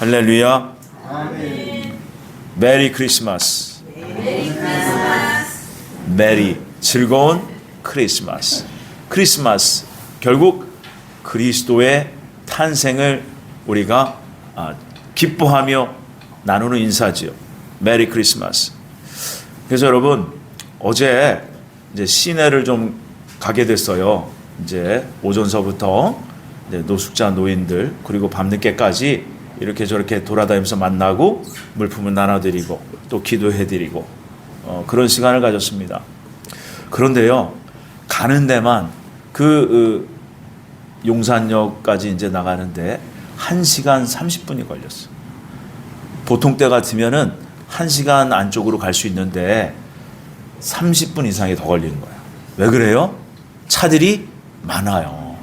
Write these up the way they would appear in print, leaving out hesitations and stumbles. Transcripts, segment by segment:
할렐루야. 메리 크리스마스. 메리 즐거운 크리스마스. 크리스마스 결국 그리스도의 탄생을 우리가 기뻐하며 나누는 인사지요. 메리 크리스마스. 그래서 여러분 어제 이제 시내를 좀 가게 됐어요. 이제 오전서부터 이제 노숙자 노인들 그리고 밤늦게까지 이렇게 저렇게 돌아다니면서 만나고 물품을 나눠드리고 또 기도해드리고 그런 시간을 가졌습니다. 그런데요 가는 데만 용산역까지 이제 나가는데 1시간 30분이 걸렸어. 보통 때 같으면은 1시간 안쪽으로 갈 수 있는데 30분 이상이 더 걸리는 거야. 왜 그래요? 차들이 많아요.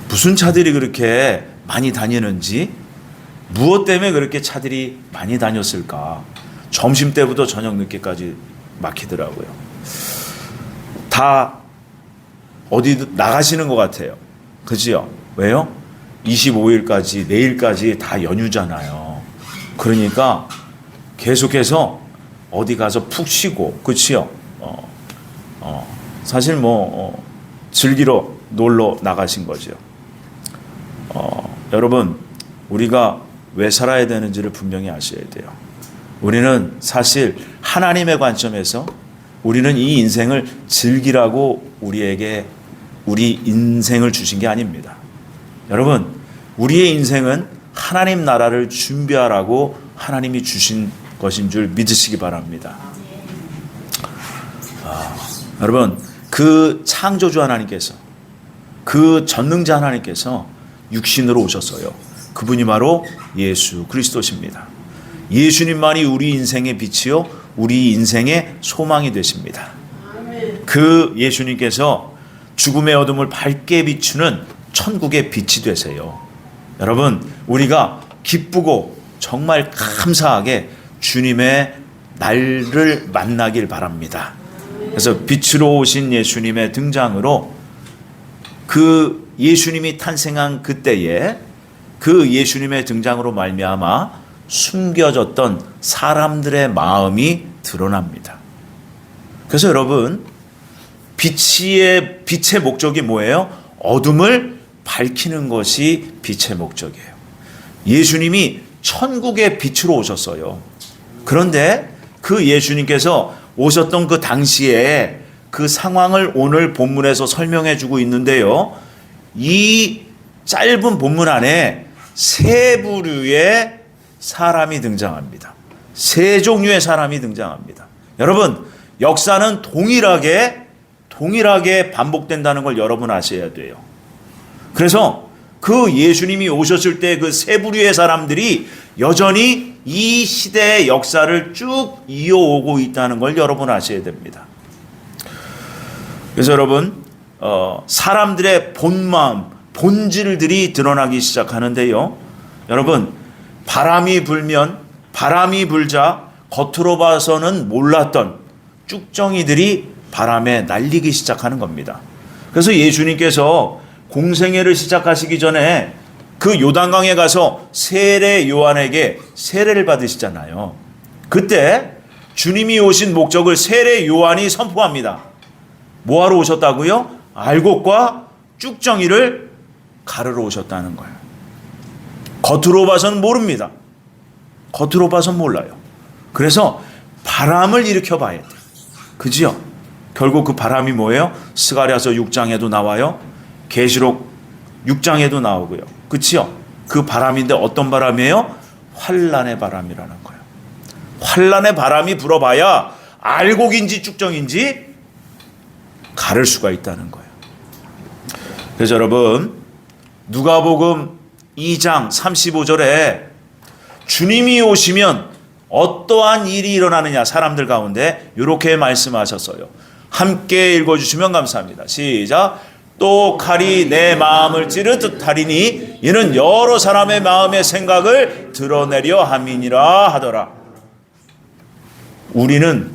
무슨 차들이 그렇게 많이 다니는지, 무엇 때문에 그렇게 차들이 많이 다녔을까? 점심 때부터 저녁 늦게까지 막히더라고요. 다 어디 나가시는 것 같아요. 그지요? 왜요? 25일까지, 내일까지 다 연휴잖아요. 그러니까 계속해서 어디 가서 푹 쉬고, 그치요? 사실 즐기러 놀러 나가신 거죠. 여러분, 우리가 왜 살아야 되는지를 분명히 아셔야 돼요. 우리는 사실 하나님의 관점에서 우리는 이 인생을 즐기라고 우리에게 우리 인생을 주신 게 아닙니다. 여러분, 우리의 인생은 하나님 나라를 준비하라고 하나님이 주신 것인 줄 믿으시기 바랍니다. 여러분, 그 창조주 하나님께서, 그 전능자 하나님께서 육신으로 오셨어요. 그분이 바로 예수 그리스도십니다. 예수님만이 우리 인생의 빛이요 우리 인생의 소망이 되십니다. 그 예수님께서 죽음의 어둠을 밝게 비추는 천국의 빛이 되세요. 여러분, 우리가 기쁘고 정말 감사하게 주님의 날을 만나길 바랍니다. 그래서 빛으로 오신 예수님의 등장으로 그 예수님이 탄생한 그때에 그 예수님의 등장으로 말미암아 숨겨졌던 사람들의 마음이 드러납니다. 그래서 여러분, 빛의 목적이 뭐예요? 어둠을 밝히는 것이 빛의 목적이에요. 예수님이 천국의 빛으로 오셨어요. 그런데 그 예수님께서 오셨던 그 당시에 그 상황을 오늘 본문에서 설명해 주고 있는데요. 이 짧은 본문 안에 세 부류의 사람이 등장합니다. 세 종류의 사람이 등장합니다. 여러분, 역사는 동일하게 반복된다는 걸 여러분 아셔야 돼요. 그래서 그 예수님이 오셨을 때 그 세 부류의 사람들이 여전히 이 시대의 역사를 쭉 이어오고 있다는 걸 여러분 아셔야 됩니다. 그래서 여러분, 사람들의 본마음, 본질들이 드러나기 시작하는데요. 여러분, 바람이 불자 겉으로 봐서는 몰랐던 쭉정이들이 바람에 날리기 시작하는 겁니다. 그래서 예수님께서 공생애를 시작하시기 전에 그 요단강에 가서 세례 요한에게 세례를 받으시잖아요. 그때 주님이 오신 목적을 세례 요한이 선포합니다. 뭐하러 오셨다고요? 알곡과 쭉정이를 가르러 오셨다는 거예요. 겉으로 봐서는 모릅니다. 겉으로 봐서는 몰라요. 그래서 바람을 일으켜 봐야 돼요. 그지요? 결국 그 바람이 뭐예요? 스가랴서 6장에도 나와요. 계시록 6장에도 나오고요. 그치요? 그 바람인데 어떤 바람이에요? 환란의 바람이라는 거예요. 환란의 바람이 불어봐야 알곡인지 쭉정인지 가를 수가 있다는 거예요. 그래서 여러분, 누가복음 2장 35절에 주님이 오시면 어떠한 일이 일어나느냐 사람들 가운데 이렇게 말씀하셨어요. 함께 읽어주시면 감사합니다. 시작. 또 칼이 내 마음을 찌르듯 하리니 이는 여러 사람의 마음의 생각을 드러내려 함이니라 하더라. 우리는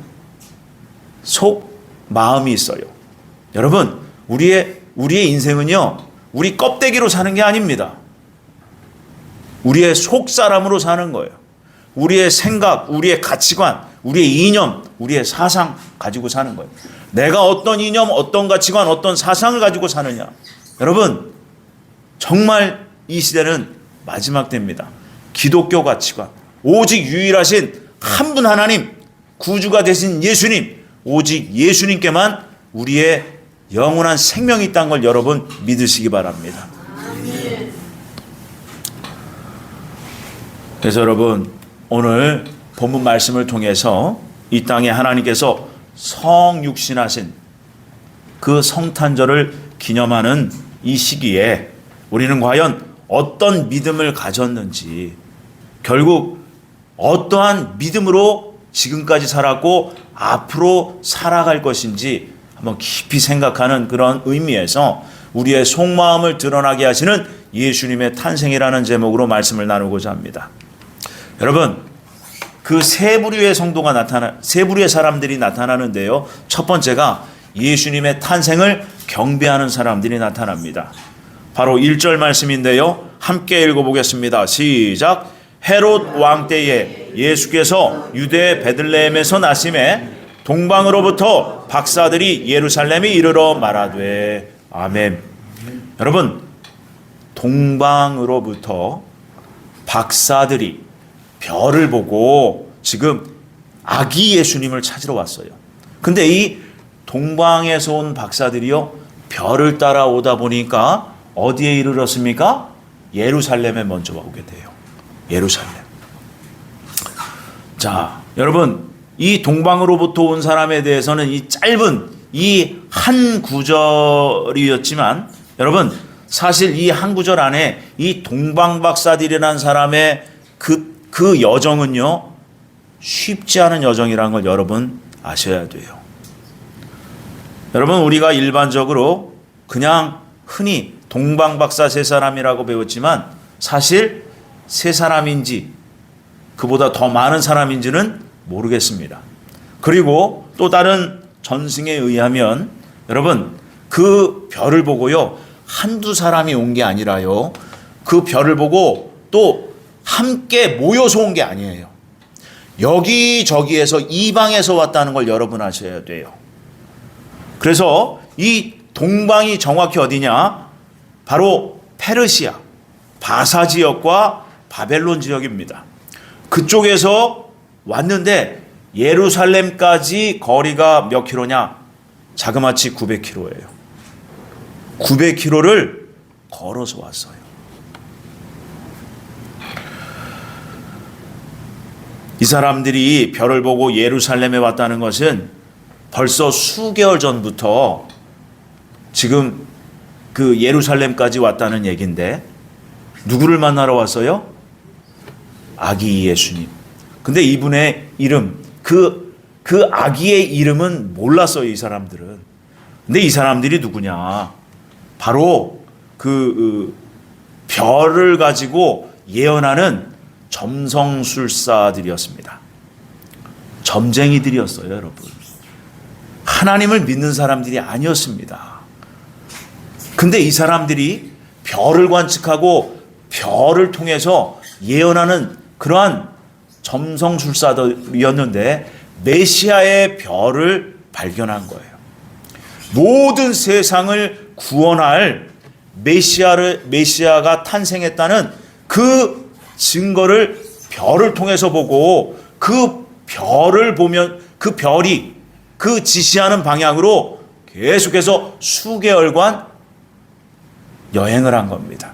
속 마음이 있어요. 여러분, 우리의 인생은요, 우리 껍데기로 사는 게 아닙니다. 우리의 속 사람으로 사는 거예요. 우리의 생각, 우리의 가치관, 우리의 이념, 우리의 사상 가지고 사는 거예요. 내가 어떤 이념, 어떤 가치관, 어떤 사상을 가지고 사느냐. 여러분, 정말 이 시대는 마지막 때입니다. 기독교 가치관, 오직 유일하신 한 분 하나님, 구주가 되신 예수님, 오직 예수님께만 우리의 영원한 생명이 있다는 걸 여러분 믿으시기 바랍니다. 그래서 여러분, 오늘 본문 말씀을 통해서 이 땅에 하나님께서 성육신하신 그 성탄절을 기념하는 이 시기에 우리는 과연 어떤 믿음을 가졌는지, 결국 어떠한 믿음으로 지금까지 살았고 앞으로 살아갈 것인지 한번 깊이 생각하는 그런 의미에서 우리의 속마음을 드러나게 하시는 예수님의 탄생이라는 제목으로 말씀을 나누고자 합니다. 여러분, 그 세 부류의 세 부류의 사람들이 나타나는데요. 첫 번째가 예수님의 탄생을 경배하는 사람들이 나타납니다. 바로 1절 말씀인데요. 함께 읽어보겠습니다. 시작. 헤롯 왕 때에 예수께서 유대 베들레헴에서 나심에 동방으로부터 박사들이 예루살렘에 이르러 말하되. 아멘. 여러분, 동방으로부터 박사들이 별을 보고 지금 아기 예수님을 찾으러 왔어요. 근데 이 동방에서 온 박사들이요, 별을 따라오다 보니까 어디에 이르렀습니까? 예루살렘에 먼저 오게 돼요. 예루살렘. 자, 여러분, 이 동방으로부터 온 사람에 대해서는 이 짧은 이 한 구절이었지만, 여러분, 사실 이 한 구절 안에 이 동방 박사들이라는 사람의 그 여정은요, 쉽지 않은 여정이라는 걸 여러분 아셔야 돼요. 여러분, 우리가 일반적으로 그냥 흔히 동방 박사 세 사람이라고 배웠지만 사실 세 사람인지 그보다 더 많은 사람인지는 모르겠습니다. 그리고 또 다른 전승에 의하면 여러분, 그 별을 보고요, 한두 사람이 온 게 아니라요, 그 별을 보고 또 함께 모여서 온 게 아니에요. 여기저기에서 이방에서 왔다는 걸 여러분 아셔야 돼요. 그래서 이 동방이 정확히 어디냐? 바로 페르시아, 바사 지역과 바벨론 지역입니다. 그쪽에서 왔는데 예루살렘까지 거리가 몇 킬로냐? 자그마치 900km예요. 900km를 걸어서 왔어요. 이 사람들이 별을 보고 예루살렘에 왔다는 것은 벌써 수개월 전부터 지금 그 예루살렘까지 왔다는 얘기인데, 누구를 만나러 왔어요? 아기 예수님. 근데 이분의 이름, 그 아기의 이름은 몰랐어요, 이 사람들은. 근데 이 사람들이 누구냐? 바로 그 별을 가지고 예언하는 점성술사들이었습니다. 점쟁이들이었어요, 여러분. 하나님을 믿는 사람들이 아니었습니다. 근데 이 사람들이 별을 관측하고 별을 통해서 예언하는 그러한 점성술사들이었는데 메시아의 별을 발견한 거예요. 모든 세상을 구원할 메시아가 탄생했다는 그 증거를 별을 통해서 보고, 그 별을 보면 그 별이 그 지시하는 방향으로 계속해서 수개월간 여행을 한 겁니다.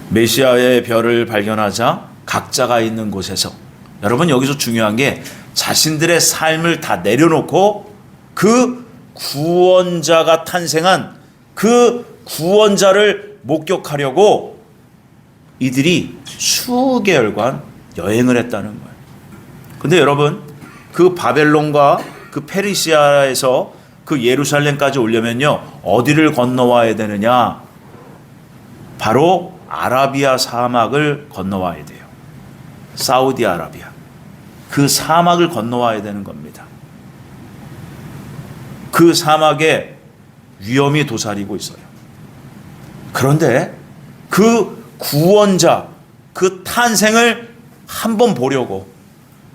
메시아의 별을 발견하자 각자가 있는 곳에서, 여러분, 여기서 중요한 게 자신들의 삶을 다 내려놓고 그 구원자가 탄생한 그 구원자를 목격하려고 이들이 수개월간 여행을 했다는 거예요. 근데 여러분, 그 바벨론과 그 페르시아에서 그 예루살렘까지 오려면요, 어디를 건너와야 되느냐? 바로 아라비아 사막을 건너와야 돼요. 사우디아라비아. 그 사막을 건너와야 되는 겁니다. 그 사막에 위험이 도사리고 있어요. 그런데 그 구원자, 그 탄생을 한번 보려고,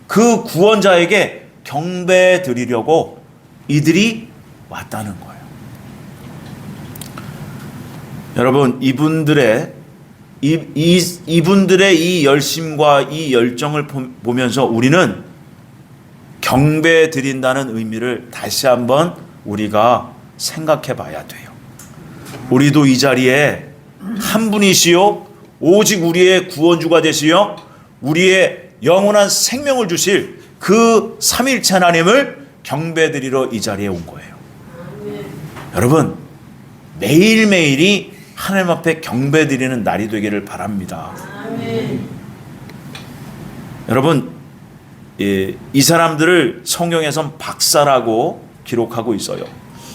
그 구원자에게 경배 드리려고 이들이 왔다는 거예요. 여러분, 이분들의 이 열심과 이 열정을 보면서 우리는 경배 드린다는 의미를 다시 한번 우리가 생각해 봐야 돼요. 우리도 이 자리에 한 분이시요 오직 우리의 구원주가 되시요 우리의 영원한 생명을 주실 그 삼일체 하나님을 경배 드리러 이 자리에 온 거예요. 여러분, 매일매일이 하나님 앞에 경배 드리는 날이 되기를 바랍니다. 여러분, 이 사람들을 성경에선 박사라고 기록하고 있어요.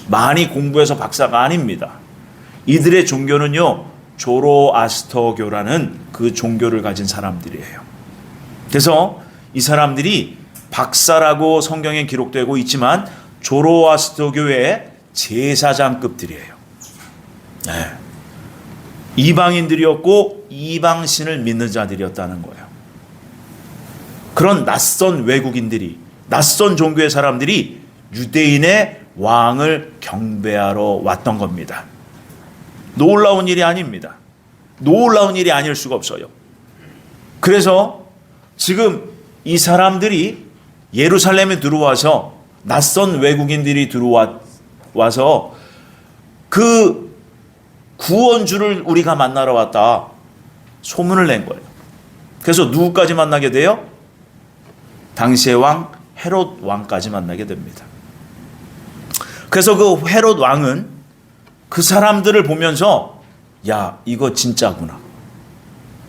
많이 공부해서 박사가 아닙니다. 이들의 종교는요, 조로아스터교라는 그 종교를 가진 사람들이에요. 그래서 이 사람들이 박사라고 성경에 기록되고 있지만 조로아스터교의 제사장급들이에요. 네. 이방인들이었고 이방신을 믿는 자들이었다는 거예요. 그런 낯선 외국인들이, 낯선 종교의 사람들이 유대인의 왕을 경배하러 왔던 겁니다. 놀라운 일이 아닙니다. 놀라운 일이 아닐 수가 없어요. 그래서 지금 이 사람들이 예루살렘에 들어와서, 낯선 외국인들이 들어와서 그 구원주를 우리가 만나러 왔다 소문을 낸 거예요. 그래서 누구까지 만나게 돼요? 당시의 왕 헤롯 왕까지 만나게 됩니다. 그래서 그 헤롯 왕은 그 사람들을 보면서, 야, 이거 진짜구나,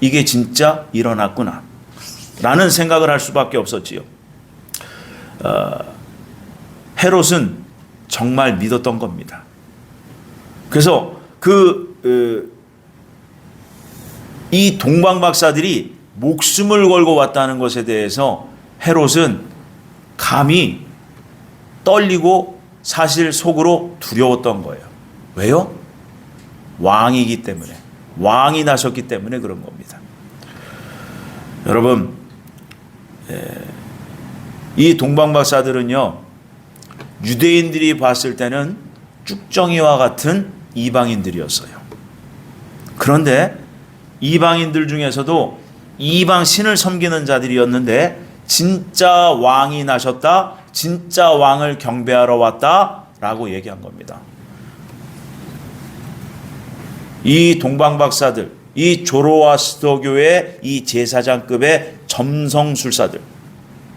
이게 진짜 일어났구나 라는 생각을 할 수밖에 없었지요. 헤롯은 정말 믿었던 겁니다. 그래서 이 동방박사들이 목숨을 걸고 왔다는 것에 대해서 헤롯은 감히 떨리고 사실 속으로 두려웠던 거예요. 왜요? 왕이기 때문에, 왕이 나셨기 때문에 그런 겁니다. 여러분, 이 동방박사들은요, 유대인들이 봤을 때는 쭉정이와 같은 이방인들이었어요. 그런데 이방인들 중에서도 이방 신을 섬기는 자들이었는데, 진짜 왕이 나셨다, 진짜 왕을 경배하러 왔다 라고 얘기한 겁니다. 이 동방박사들, 이 조로아스터교의 이 제사장급의 점성술사들,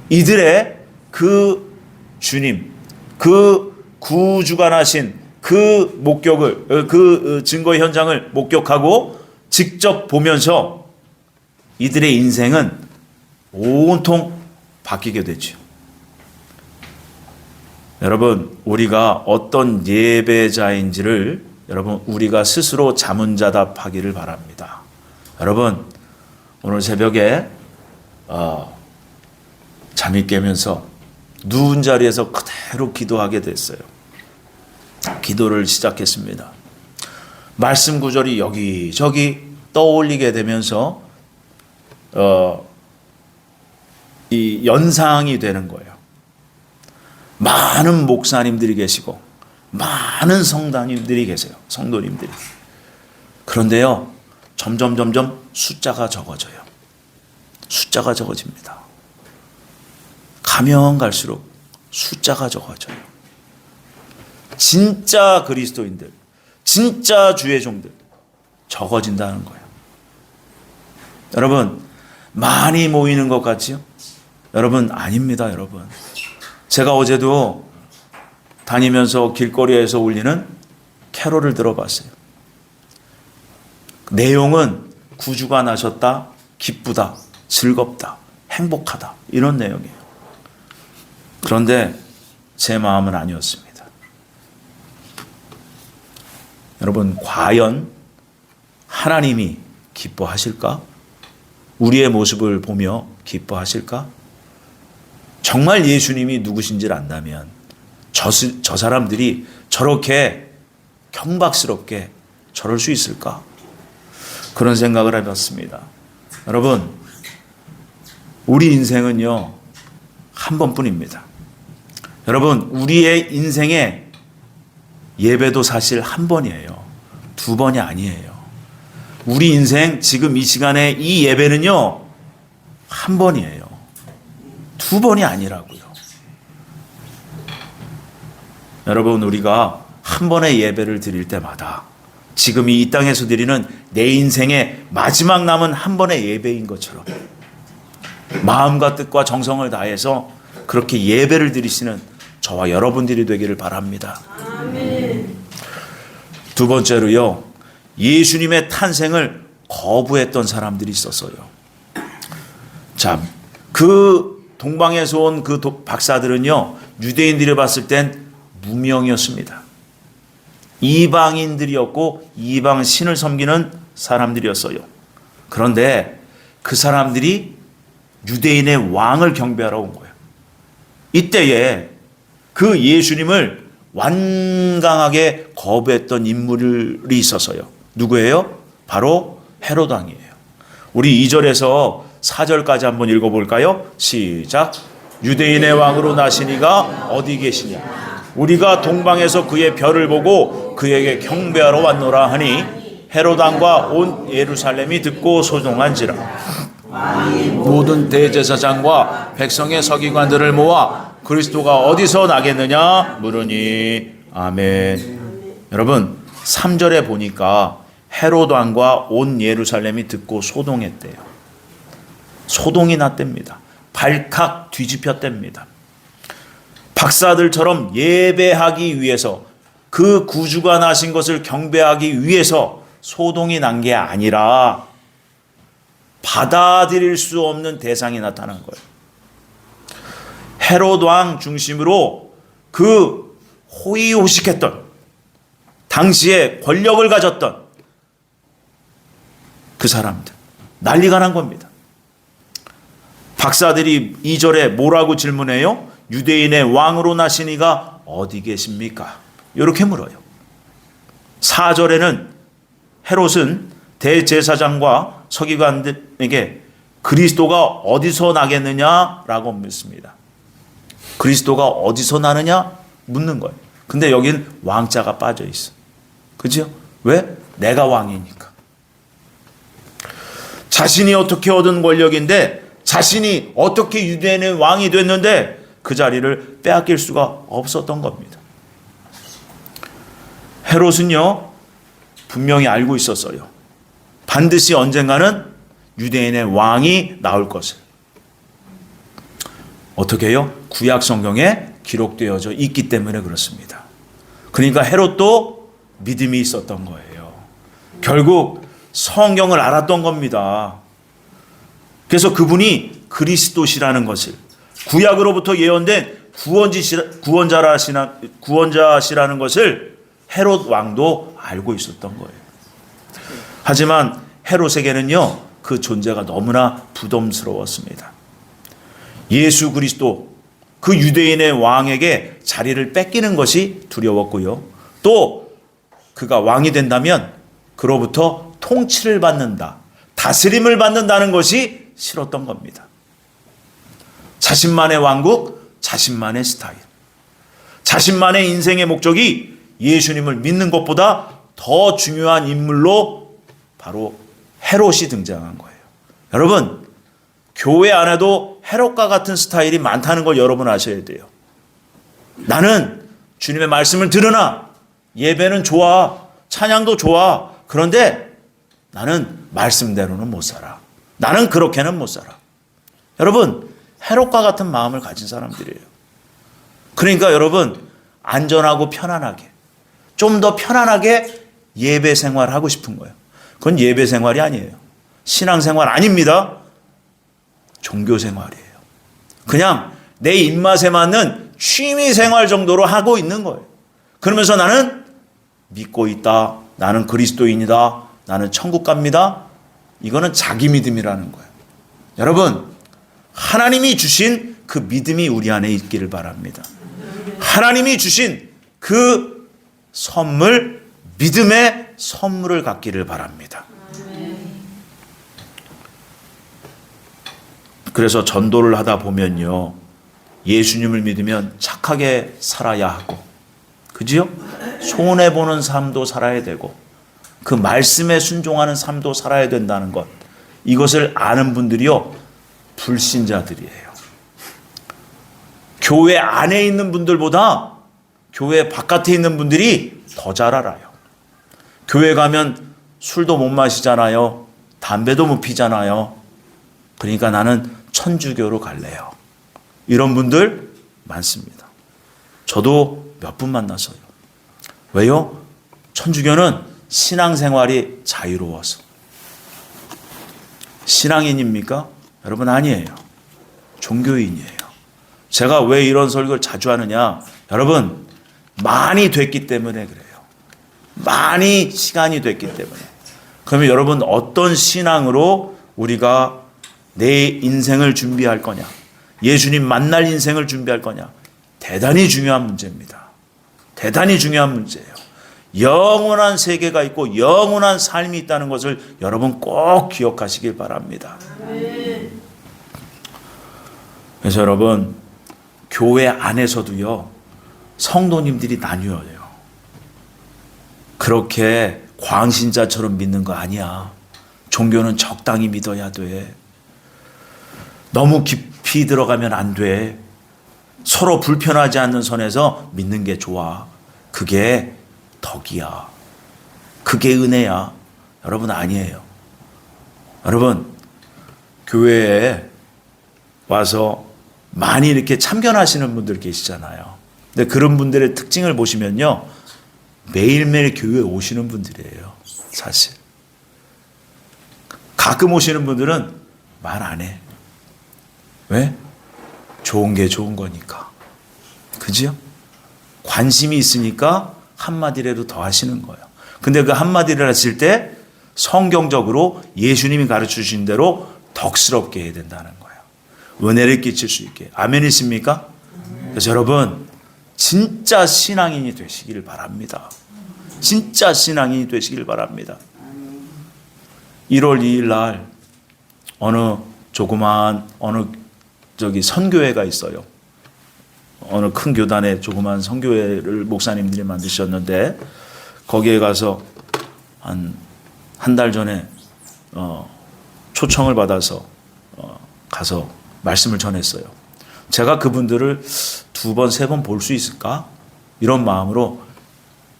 이들의 그 주님, 그 구주가 나신 그 목격을, 그 증거 현장을 목격하고 직접 보면서 이들의 인생은 온통 바뀌게 되죠. 여러분, 우리가 어떤 예배자인지를 여러분, 우리가 스스로 자문자답하기를 바랍니다. 여러분, 오늘 새벽에 잠이 깨면서 누운 자리에서 그대로 기도하게 됐어요. 기도를 시작했습니다. 말씀 구절이 여기저기 떠올리게 되면서 이 연상이 되는 거예요. 많은 목사님들이 계시고 많은 성도님들이 계세요. 성도님들이. 그런데요, 점점 숫자가 적어져요. 숫자가 적어집니다. 가면 갈수록 숫자가 적어져요. 진짜 그리스도인들, 진짜 주의 종들 적어진다는 거예요. 여러분, 많이 모이는 것 같지요? 여러분, 아닙니다. 여러분, 제가 어제도 다니면서 길거리에서 울리는 캐롤을 들어봤어요. 내용은 구주가 나셨다, 기쁘다, 즐겁다, 행복하다, 이런 내용이에요. 그런데 제 마음은 아니었습니다. 여러분, 과연 하나님이 기뻐하실까? 우리의 모습을 보며 기뻐하실까? 정말 예수님이 누구신지를 안다면 저 사람들이 저렇게 경박스럽게 저럴 수 있을까? 그런 생각을 해봤습니다. 여러분, 우리 인생은요, 한 번뿐입니다. 여러분, 우리의 인생에 예배도 사실 한 번이에요. 두 번이 아니에요. 우리 인생 지금 이 시간에 이 예배는요, 한 번이에요. 두 번이 아니라고요. 여러분, 우리가 한 번의 예배를 드릴 때마다 지금 이 땅에서 드리는 내 인생의 마지막 남은 한 번의 예배인 것처럼 마음과 뜻과 정성을 다해서 그렇게 예배를 드리시는 저와 여러분들이 되기를 바랍니다. 아멘. 두 번째로요, 예수님의 탄생을 거부했던 사람들이 있었어요. 자, 그 동방에서 온 그 박사들은요, 유대인들이 봤을 땐 무명이었습니다. 이방인들이었고 이방 신을 섬기는 사람들이었어요. 그런데 그 사람들이 유대인의 왕을 경배하러 온 거예요. 이때에 그 예수님을 완강하게 거부했던 인물이 있었어요. 누구예요? 바로 헤롯 왕이에요. 우리 2절에서 4절까지 한번 읽어볼까요? 시작. 유대인의 왕으로 나시니가 어디 계시냐? 우리가 동방에서 그의 별을 보고 그에게 경배하러 왔노라 하니 헤롯 왕과 온 예루살렘이 듣고 소동한지라. 모든 대제사장과 백성의 서기관들을 모아 그리스도가 어디서 나겠느냐 물으니. 아멘. 여러분, 3절에 보니까 헤롯 왕과 온 예루살렘이 듣고 소동했대요. 소동이 났답니다. 발칵 뒤집혔답니다. 박사들처럼 예배하기 위해서, 그 구주가 나신 것을 경배하기 위해서 소동이 난 게 아니라 받아들일 수 없는 대상이 나타난 거예요. 헤롯 왕 중심으로 그 호의호식했던, 당시에 권력을 가졌던 그 사람들, 난리가 난 겁니다. 박사들이 2절에 뭐라고 질문해요? 유대인의 왕으로 나시니가 어디 계십니까? 이렇게 물어요. 4절에는 헤롯은 대제사장과 서기관들에게 그리스도가 어디서 나겠느냐라고 묻습니다. 그리스도가 어디서 나느냐 묻는 거예요. 근데 여긴 왕자가 빠져 있어. 그죠? 왜? 내가 왕이니까. 자신이 어떻게 얻은 권력인데, 자신이 어떻게 유대인의 왕이 됐는데 그 자리를 빼앗길 수가 없었던 겁니다. 헤롯은요, 분명히 알고 있었어요. 반드시 언젠가는 유대인의 왕이 나올 것을. 어떻게 해요? 구약 성경에 기록되어져 있기 때문에 그렇습니다. 그러니까 헤롯도 믿음이 있었던 거예요. 결국 성경을 알았던 겁니다. 그래서 그분이 그리스도시라는 것을, 구약으로부터 예언된 구원자시라는 것을 헤롯 왕도 알고 있었던 거예요. 하지만 헤롯에게는요, 그 존재가 너무나 부담스러웠습니다. 예수 그리스도, 그 유대인의 왕에게 자리를 뺏기는 것이 두려웠고요. 또 그가 왕이 된다면 그로부터 통치를 받는다, 다스림을 받는다는 것이 싫었던 겁니다. 자신만의 왕국, 자신만의 스타일, 자신만의 인생의 목적이 예수님을 믿는 것보다 더 중요한 인물로 바로 헤롯이 등장한 거예요. 여러분, 교회 안에도 헤롯과 같은 스타일이 많다는 걸 여러분 아셔야 돼요. 나는 주님의 말씀을 들으나, 예배는 좋아, 찬양도 좋아, 그런데 나는 말씀대로는 못 살아. 나는 그렇게는 못 살아. 여러분, 헤롯과 같은 마음을 가진 사람들이에요. 그러니까 여러분, 안전하고 편안하게, 좀 더 편안하게 예배 생활을 하고 싶은 거예요. 그건 예배 생활이 아니에요. 신앙 생활 아닙니다. 종교 생활이에요. 그냥 내 입맛에 맞는 취미 생활 정도로 하고 있는 거예요. 그러면서 나는 믿고 있다, 나는 그리스도인이다, 나는 천국 갑니다. 이거는 자기 믿음이라는 거예요. 여러분, 하나님이 주신 그 믿음이 우리 안에 있기를 바랍니다. 하나님이 주신 그 선물, 믿음의 선물을 갖기를 바랍니다. 그래서 전도를 하다 보면요, 예수님을 믿으면 착하게 살아야 하고, 그지요? 손해보는 삶도 살아야 되고, 그 말씀에 순종하는 삶도 살아야 된다는 것, 이것을 아는 분들이요, 불신자들이에요. 교회 안에 있는 분들보다 교회 바깥에 있는 분들이 더 잘 알아요. 교회 가면 술도 못 마시잖아요. 담배도 못 피잖아요. 그러니까 나는 천주교로 갈래요. 이런 분들 많습니다. 저도 몇 분 만나서요. 왜요? 천주교는 신앙생활이 자유로워서. 신앙인입니까? 여러분, 아니에요. 종교인이에요. 제가 왜 이런 설교를 자주 하느냐? 여러분, 많이 됐기 때문에 그래요. 많이 시간이 됐기 때문에. 그러면 여러분, 어떤 신앙으로 우리가 내 인생을 준비할 거냐? 예수님 만날 인생을 준비할 거냐? 대단히 중요한 문제입니다. 대단히 중요한 문제예요. 영원한 세계가 있고 영원한 삶이 있다는 것을 여러분 꼭 기억하시길 바랍니다. 그래서 여러분, 교회 안에서도요, 성도님들이 나뉘어요. 그렇게 광신자처럼 믿는 거 아니야. 종교는 적당히 믿어야 돼. 너무 깊이 들어가면 안 돼. 서로 불편하지 않는 선에서 믿는 게 좋아. 그게 덕이야. 그게 은혜야. 여러분, 아니에요. 여러분, 교회에 와서 많이 이렇게 참견하시는 분들 계시잖아요. 근데 그런 분들의 특징을 보시면요, 매일매일 교회에 오시는 분들이에요. 사실 가끔 오시는 분들은 말 안 해. 왜? 좋은 게 좋은 거니까. 그지요? 관심이 있으니까 한마디라도 더 하시는 거예요. 근데 그 한마디를 하실 때 성경적으로 예수님이 가르쳐 주신 대로 덕스럽게 해야 된다는 거예요. 은혜를 끼칠 수 있게. 아멘이십니까? 그래서 여러분, 진짜 신앙인이 되시길 바랍니다. 진짜 신앙인이 되시길 바랍니다. 1월 2일 날 어느 조그마한 선교회가 있어요. 어느 큰 교단에 조그마한 선교회를 목사님들이 만드셨는데, 거기에 가서 한 달 전에 초청을 받아서 가서 말씀을 전했어요. 제가 그분들을 2번, 3번 볼 수 있을까? 이런 마음으로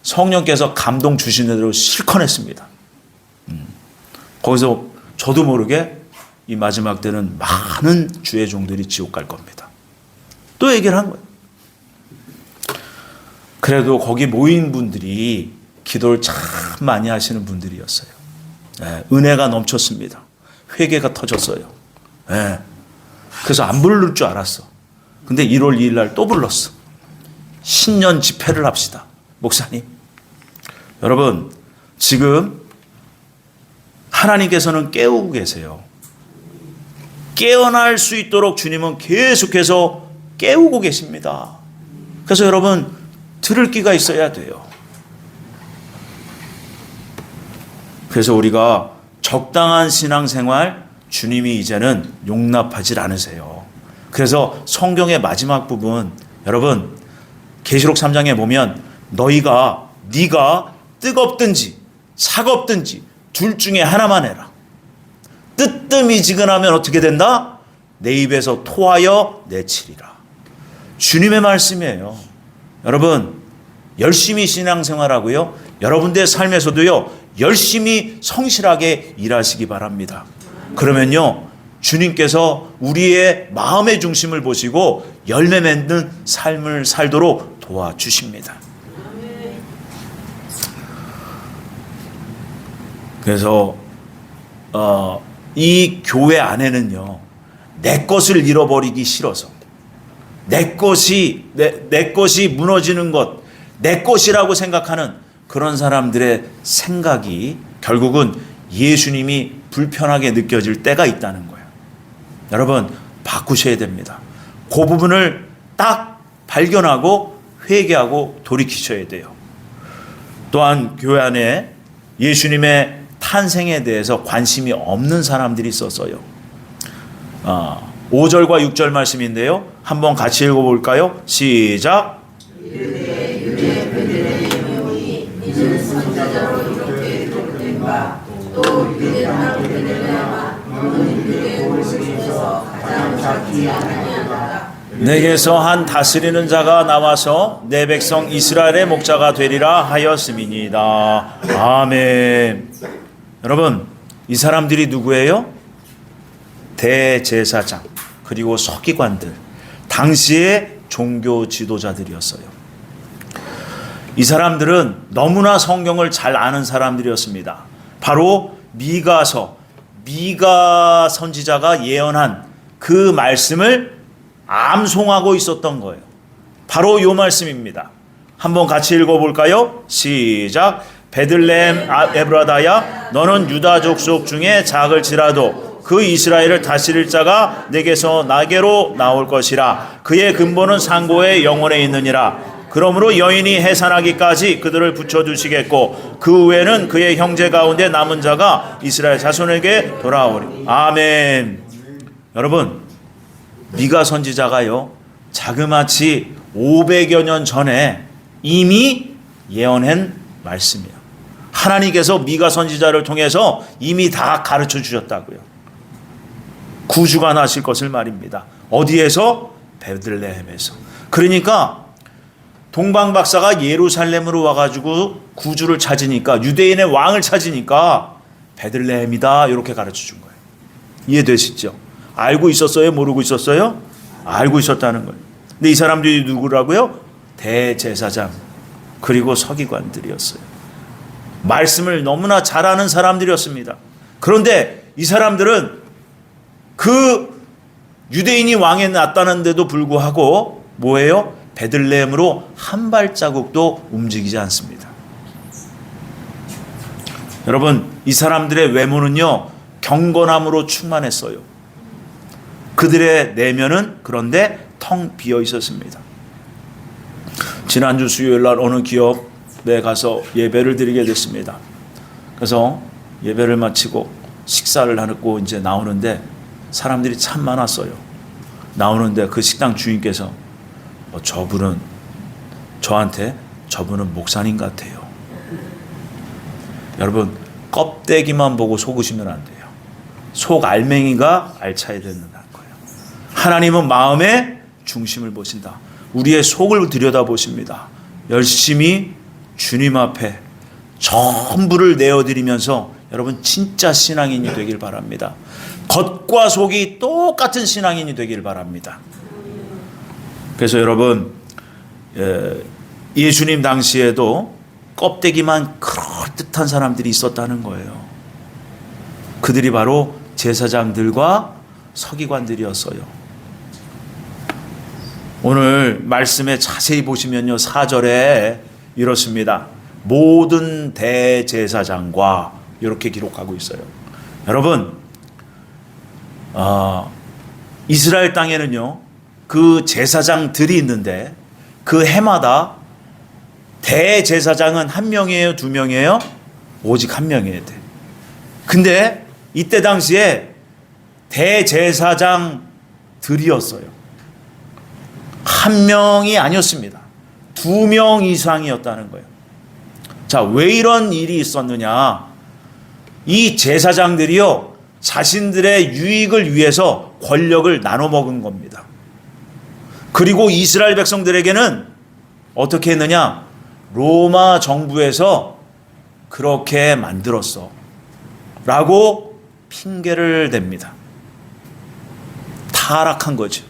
성령께서 감동 주시는 대로 실컷 했습니다. 거기서 저도 모르게 이 마지막 때는 많은 주의 종들이 지옥 갈 겁니다. 또 얘기를 한 거예요. 그래도 거기 모인 분들이 기도를 참 많이 하시는 분들이었어요. 네, 은혜가 넘쳤습니다. 회개가 터졌어요. 네, 그래서 안 부를 줄 알았어. 근데 1월 2일 날 또 불렀어. 신년 집회를 합시다. 목사님, 여러분, 지금 하나님께서는 깨우고 계세요. 깨어날 수 있도록 주님은 계속해서 깨우고 계십니다. 그래서 여러분, 들을 귀가 있어야 돼요. 그래서 우리가 적당한 신앙생활, 주님이 이제는 용납하지 않으세요. 그래서 성경의 마지막 부분, 여러분, 계시록 3장에 보면 네가 뜨겁든지 차갑든지 둘 중에 하나만 해라. 뜨뜻미지근하면 어떻게 된다? 내 입에서 토하여 내치리라. 주님의 말씀이에요. 여러분, 열심히 신앙생활하고요, 여러분들의 삶에서도요, 열심히 성실하게 일하시기 바랍니다. 그러면요, 주님께서 우리의 마음의 중심을 보시고 열매 맺는 삶을 살도록 도와주십니다. 그래서 이 교회 안에는요, 내 것을 잃어버리기 싫어서, 내 것이 무너지는 것, 내 것이라고 생각하는 그런 사람들의 생각이 결국은 예수님이 불편하게 느껴질 때가 있다는 거예요. 여러분, 바꾸셔야 됩니다. 그 부분을 딱 발견하고 회개하고 돌이키셔야 돼요. 또한 교회 안에 예수님의 탄생에 대해서 관심이 없는 사람들이 있었어요. 5절과 6절 말씀인데요. 한번 같이 읽어볼까요? 시작. 내게서 한 다스리는 자가 나와서 내 백성 이스라엘의 목자가 되리라 하였음이니이다. 아멘. 여러분, 이 사람들이 누구예요? 대제사장 그리고 서기관들, 당시의 종교 지도자들이었어요. 이 사람들은 너무나 성경을 잘 아는 사람들이었습니다. 바로 미가 선지자가 예언한 그 말씀을 암송하고 있었던 거예요. 바로 이 말씀입니다. 한번 같이 읽어볼까요? 시작. 베들레헴 에브라다야, 너는 유다 족속 중에 작을지라도 그 이스라엘을 다스릴 자가 내게서 나게로 나올 것이라. 그의 근본은 상고의 영혼에 있느니라. 그러므로 여인이 해산하기까지 그들을 붙여주시겠고 그 후에는 그의 형제 가운데 남은 자가 이스라엘 자손에게 돌아오리. 아멘. 여러분, 미가 선지자가요, 자그마치 500여 년 전에 이미 예언한 말씀이에요. 하나님께서 미가 선지자를 통해서 이미 다 가르쳐 주셨다고요. 구주가 나실 것을 말입니다. 어디에서? 베들레헴에서. 그러니까 동방박사가 예루살렘으로 와가지고 구주를 찾으니까, 유대인의 왕을 찾으니까 베들레헴이다 이렇게 가르쳐 준 거예요. 이해되시죠? 알고 있었어요? 모르고 있었어요? 알고 있었다는 거예요. 근데 이 사람들이 누구라고요? 대제사장 그리고 서기관들이었어요. 말씀을 너무나 잘 아는 사람들이었습니다. 그런데 이 사람들은 그 유대인이 왕에 났다는데도 불구하고 뭐예요? 베들레헴으로 한 발자국도 움직이지 않습니다. 여러분, 이 사람들의 외모는요, 경건함으로 충만했어요. 그들의 내면은 그런데 텅 비어 있었습니다. 지난주 수요일 날 어느 기업에 가서 예배를 드리게 됐습니다. 그래서 예배를 마치고 식사를 하고 이제 나오는데 사람들이 참 많았어요. 나오는데 그 식당 주인께서 저분은 목사님 같아요. 여러분, 껍데기만 보고 속으시면 안 돼요. 속 알맹이가 알차야 된다는 거예요. 하나님은 마음의 중심을 보신다. 우리의 속을 들여다보십니다. 열심히 주님 앞에 전부를 내어드리면서 여러분 진짜 신앙인이 되길 바랍니다. 겉과 속이 똑같은 신앙인이 되길 바랍니다. 그래서 여러분, 예수님 당시에도 껍데기만 그럴듯한 사람들이 있었다는 거예요. 그들이 바로 제사장들과 서기관들이었어요. 오늘 말씀에 자세히 보시면요, 4절에 이렇습니다. 모든 대제사장과 이렇게 기록하고 있어요. 여러분, 이스라엘 땅에는요, 그 제사장들이 있는데 그 해마다 대제사장은 한 명이에요, 두 명이에요? 오직 한 명이어야 돼. 근데 이때 당시에 대제사장들이었어요. 한 명이 아니었습니다. 2명 이상이었다는 거예요. 자, 왜 이런 일이 있었느냐? 이 제사장들이요, 자신들의 유익을 위해서 권력을 나눠 먹은 겁니다. 그리고 이스라엘 백성들에게는 어떻게 했느냐? 로마 정부에서 그렇게 만들었어 라고 핑계를 댑니다. 타락한 거죠.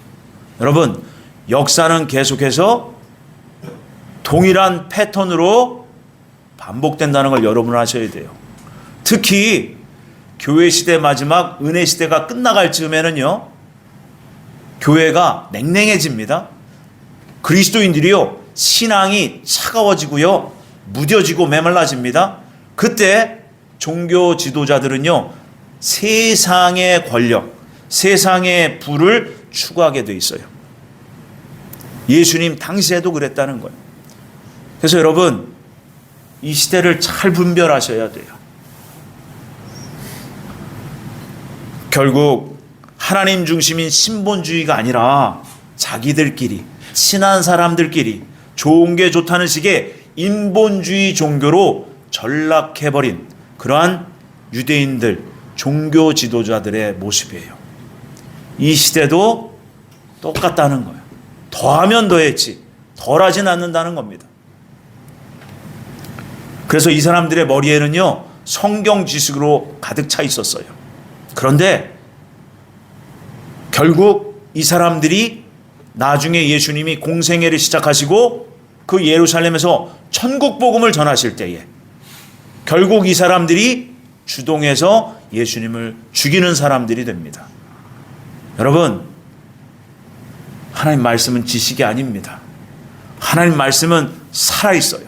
여러분, 역사는 계속해서 동일한 패턴으로 반복된다는 걸 여러분 아셔야 돼요. 특히 교회 시대 마지막 은혜 시대가 끝나갈 즈음에는요, 교회가 냉랭해집니다. 그리스도인들이요, 신앙이 차가워지고요, 무뎌지고 메말라집니다. 그때 종교 지도자들은요, 세상의 권력, 세상의 부를 추구하게 돼 있어요. 예수님 당시에도 그랬다는 거예요. 그래서 여러분, 이 시대를 잘 분별하셔야 돼요. 결국 하나님 중심인 신본주의가 아니라 자기들끼리, 친한 사람들끼리 좋은 게 좋다는 식의 인본주의 종교로 전락해버린 그러한 유대인들, 종교 지도자들의 모습이에요. 이 시대도 똑같다는 거예요. 더하면 더했지 덜하진 않는다는 겁니다. 그래서 이 사람들의 머리에는요, 성경 지식으로 가득 차 있었어요. 그런데 결국 이 사람들이 나중에 예수님이 공생애를 시작하시고 그 예루살렘에서 천국 복음을 전하실 때에 결국 이 사람들이 주동해서 예수님을 죽이는 사람들이 됩니다. 여러분, 하나님 말씀은 지식이 아닙니다. 하나님 말씀은 살아있어요.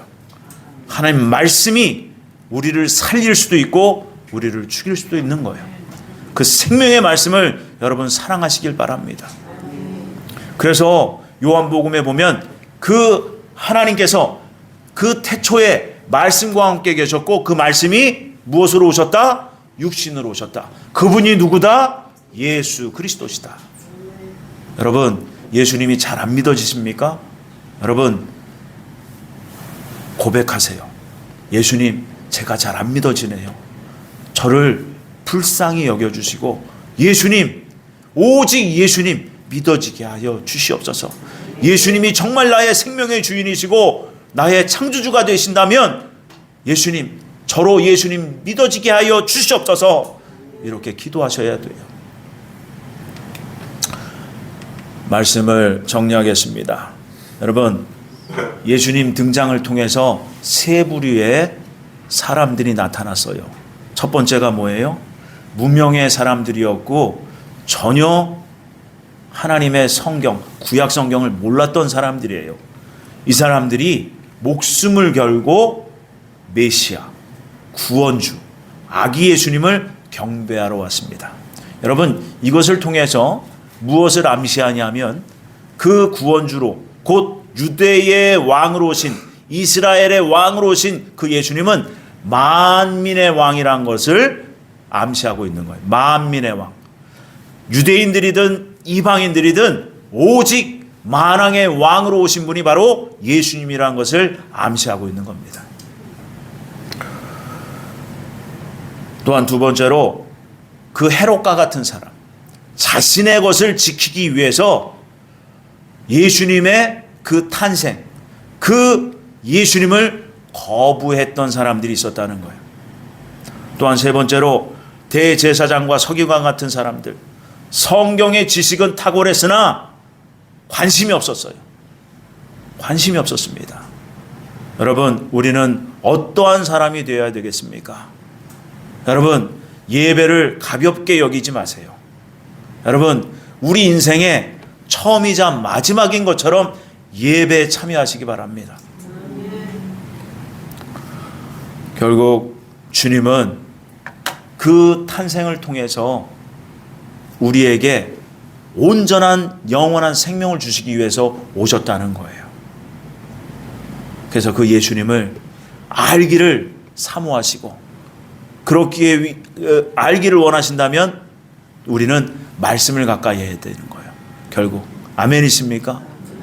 하나님 말씀이 우리를 살릴 수도 있고 우리를 죽일 수도 있는 거예요. 그 생명의 말씀을 여러분 사랑하시길 바랍니다. 그래서 요한복음에 보면 그 하나님께서 그 태초에 말씀과 함께 계셨고 그 말씀이 무엇으로 오셨다? 육신으로 오셨다. 그분이 누구다? 예수 그리스도시다. 여러분, 예수님이 잘 안 믿어지십니까? 여러분, 고백하세요. 예수님, 제가 잘 안 믿어지네요. 저를 불쌍히 여겨주시고 예수님, 오직 예수님 믿어지게 하여 주시옵소서. 예수님이 정말 나의 생명의 주인이시고 나의 창조주가 되신다면 예수님, 저로 예수님 믿어지게 하여 주시옵소서. 이렇게 기도하셔야 돼요. 말씀을 정리하겠습니다. 여러분, 예수님 등장을 통해서 세 부류의 사람들이 나타났어요. 첫 번째가 뭐예요? 무명의 사람들이었고 전혀 하나님의 성경, 구약 성경을 몰랐던 사람들이에요. 이 사람들이 목숨을 걸고 메시아, 구원주, 아기 예수님을 경배하러 왔습니다. 여러분, 이것을 통해서 무엇을 암시하냐면 그 구원주로 곧 유대의 왕으로 오신, 이스라엘의 왕으로 오신 그 예수님은 만민의 왕이란 것을 암시하고 있는 거예요. 만민의 왕. 유대인들이든 이방인들이든 오직 만왕의 왕으로 오신 분이 바로 예수님이라는 것을 암시하고 있는 겁니다. 또한 두 번째로 그 헤롯과 같은 사람, 자신의 것을 지키기 위해서 예수님의 그 탄생, 그 예수님을 거부했던 사람들이 있었다는 거예요. 또한 세 번째로 대제사장과 서기관 같은 사람들, 성경의 지식은 탁월했으나 관심이 없었어요. 관심이 없었습니다. 여러분, 우리는 어떠한 사람이 되어야 되겠습니까? 여러분, 예배를 가볍게 여기지 마세요. 여러분, 우리 인생의 처음이자 마지막인 것처럼 예배에 참여하시기 바랍니다. 결국 주님은 그 탄생을 통해서 우리에게 온전한 영원한 생명을 주시기 위해서 오셨다는 거예요. 그래서 그 예수님을 알기를 사모하시고 그렇기에 알기를 원하신다면 우리는 말씀을 가까이 해야 되는 거예요. 결국 아멘이십니까?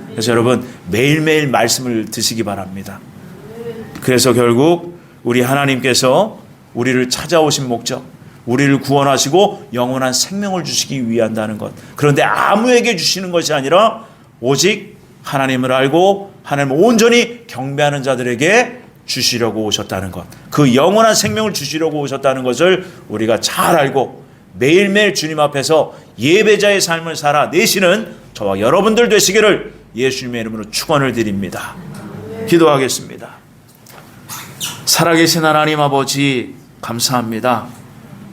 그래서 여러분 매일매일 말씀을 드시기 바랍니다. 그래서 결국 우리 하나님께서 우리를 찾아오신 목적, 우리를 구원하시고 영원한 생명을 주시기 위한다는 것. 그런데 아무에게 주시는 것이 아니라 오직 하나님을 알고 하나님을 온전히 경배하는 자들에게 주시려고 오셨다는 것. 그 영원한 생명을 주시려고 오셨다는 것을 우리가 잘 알고 매일매일 주님 앞에서 예배자의 삶을 살아내시는 저와 여러분들 되시기를 예수님의 이름으로 축원을 드립니다. 기도하겠습니다. 살아계신 하나님 아버지 감사합니다.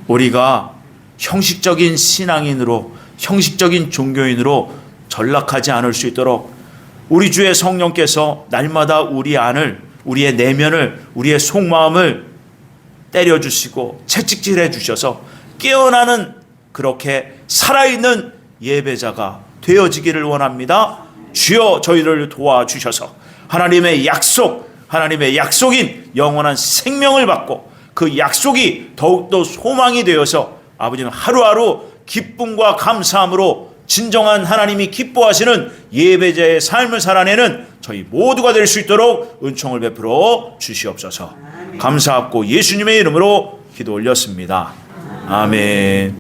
우리가 형식적인 신앙인으로, 형식적인 종교인으로 전락하지 않을 수 있도록 우리 주의 성령께서 날마다 우리 안을, 우리의 내면을, 우리의 속마음을 때려주시고 채찍질해 주셔서 깨어나는 그렇게 살아있는 예배자가 되어지기를 원합니다. 주여 저희를 도와주셔서 하나님의 약속인 영원한 생명을 받고 그 약속이 더욱더 소망이 되어서 아버지는 하루하루 기쁨과 감사함으로 진정한 하나님이 기뻐하시는 예배자의 삶을 살아내는 저희 모두가 될 수 있도록 은총을 베풀어 주시옵소서. 감사하고 예수님의 이름으로 기도 올렸습니다. 아멘.